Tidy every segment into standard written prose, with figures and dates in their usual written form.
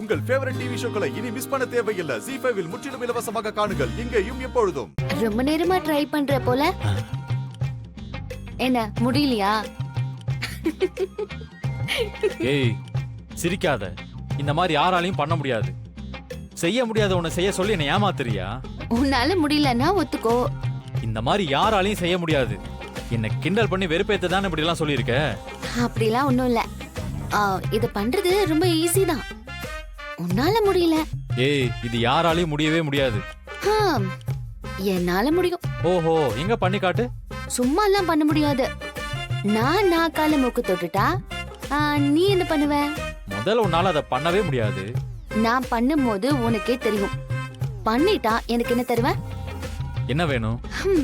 உங்கள் favourite TV ஷோக்களை இனி miss பண்ண தேவையில்லை. ஜீ5 இல் முற்றிலும் இலவசமாக காணுங்கள், இங்கேயும் எப்பொழுதும். ரொம்ப நேரமா ட்ரை பண்ற போல. என்ன முடியலையா? ஏய் சிரிக்காத. இந்த மாதிரி யாராலையும் பண்ண முடியாது. செய்ய முடியாத உன்னை செய்ய சொல்லி என்ன ஏமாத்துறியா? உன்னால முடியலன்னா ஒத்துக்கோ. இந்த மாதிரி யாராலையும் செய்ய முடியாது. என்ன கிண்டல் பண்ணி வெறுப்பேத்த தான் இப்படி எல்லாம் சொல்லியிருக்க. அப்படிலாம் ஒண்ணும் இல்ல. இது பண்றது ரொம்ப ஈஸி தான். உன்னால முடியல. ஏய் இது யாராலையும் முடியவே முடியாது. என்னால முடியும். ஓஹோ எங்க பண்ணி காட்டு. சும்மா எல்லாம் பண்ண முடியாது. நான் நாக்கால மூக்கு தொட்டுட்டா நீ என்ன பண்ணுவ? முதல்ல உன்னால அதை பண்ணவே முடியாது. நான் பண்ணும்போது உனக்கே தெரியும். பண்ணிட்டா எனக்கு என்ன தருவ? என்ன வேணும்?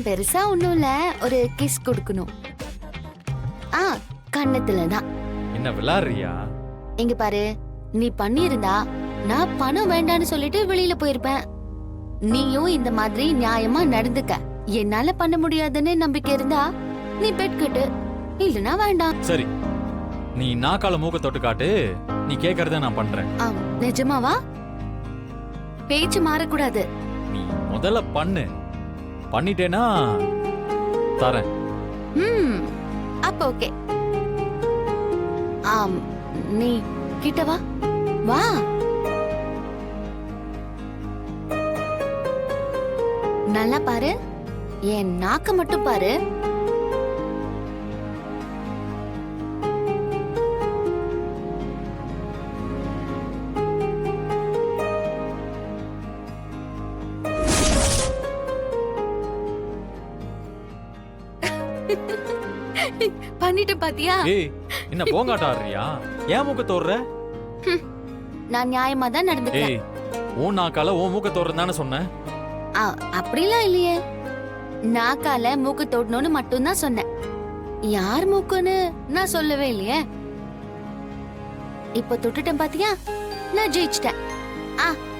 பெருசா ஒண்ணும் இல்ல, ஒரு கிஸ் கொடுக்கணும். கண்ணத்துலதான். என்ன விளையாடுறியா? இங்க பாரு, நீ பண்ணிருந்தா நான் பணம் வேண்டான்னு சொல்லிட்டு வெளியில போயிருப்பேன். நீயும் இந்த மாதிரி நியாயமா நடந்துக்க. என்னால பண்ண முடியாதுன்னு நம்பிக்கை இருந்தா நீ பெட் கட்டு, இல்லனா வேண்டாம். சரி நீ நாக்கால மூக்க தொட்டு காட்டு. நீ கேக்குறத நான் பண்றேன். நிஜமாவா? பேச்சு மாறக்கூடாது. நீ முதல்ல பண்ணு. பண்ணிட்டேனா தரேன். அப்ப ஓகே. நீ கிட்ட வா. வா. நல்லா பாரு. என் நாக்க மட்டும் பாரு. பண்ணிட்டு பாத்தியா? ஏய் என்ன போங்காட்ட ஆடுறியா? ஏன் மூக்க தோடுற? நான் நியாயமா தான் நடந்துக்கிறேன். ஏய் உன் நாக்கால உன் மூக்க தோடுறதானே சொன்னேன். அப்படிலாம் இல்லையே. நாக்கால மூக்கு தோடணும்னு மட்டும் தான் சொன்னேன். யார் மூக்குன்னு நான் சொல்லவே இல்லையே. இப்ப தொட்டுட்டேன் பாத்தியா? நான் ஜெயிச்சிட்டேன்.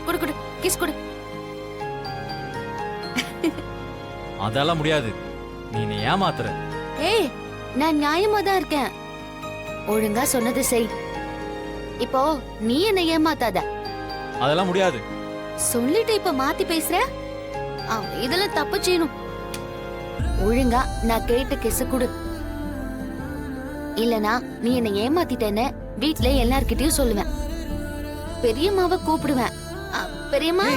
குடு குடு, கிஸ் குடு. அதெல்லாம் முடியாது. நீ ஏமாத்துற. ஏய் நான் நியாயமா தான் இருக்கேன். ஒழுங்கா சொன்னது செய். இப்போ நீ என்ன ஏமாத்தாத. அதெல்லாம் முடியாது. சொல்லிட்டு இப்ப மாத்தி பேசுற. இதெல்லாம் தப்பு செய்யணும். ஒழுங்கா நான் கேட்ட கிஸ் குடு. இல்லனா நீ என்ன ஏமாத்திட்டேன்னு வீட்ல எல்லார்கிட்டயும் சொல்லுவேன். பெரியம்மாவை கூப்பிடுவேன். பெரியம்மா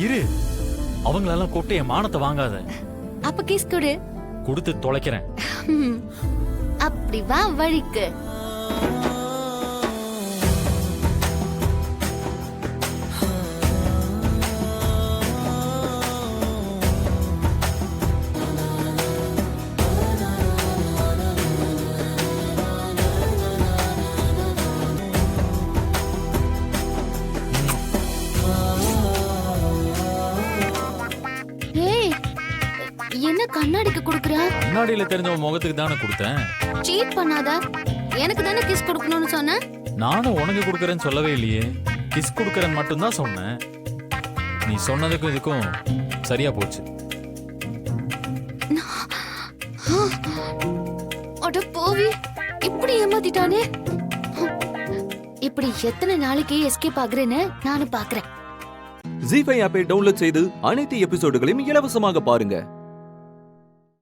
இரு. அவங்களெல்லாம் கூப்பிட்டு என் மானத்தை வாங்காத. அப்ப கிஸ் குடு. கொடுத்து தொலைக்கிறேன். அப்படி வா வழிக்கு. என்ன கண்ணாடிக்கு குடுக்குற? கண்ணாடியில தெரிஞ்ச முகத்துக்கு தானே கொடுத்தேன். சீட் பண்ணாத. எனக்கு தானே கிஸ் கொடுக்கணும்னு சொன்ன. நானும் உனக்கு கொடுக்கறேன்னு சொல்லவே இல்லையே. கிஸ் கொடுக்கறேன்னு மட்டும் தான் சொன்னேன். நீ சொன்னதுக்கும் இதுக்கும் சரியா போச்சு. அட போவி, இப்படி ஏமாத்திட்டானே. இப்படி எத்தனை நாளைக்கு எஸ்கேப் ஆகுறேன்னு நானும் பாக்குறேன். ஜீ5 ஆப்பை டவுன்லோட் செய்து அனைத்து எபிசோடுகளையும் இலவசமாக பாருங்க.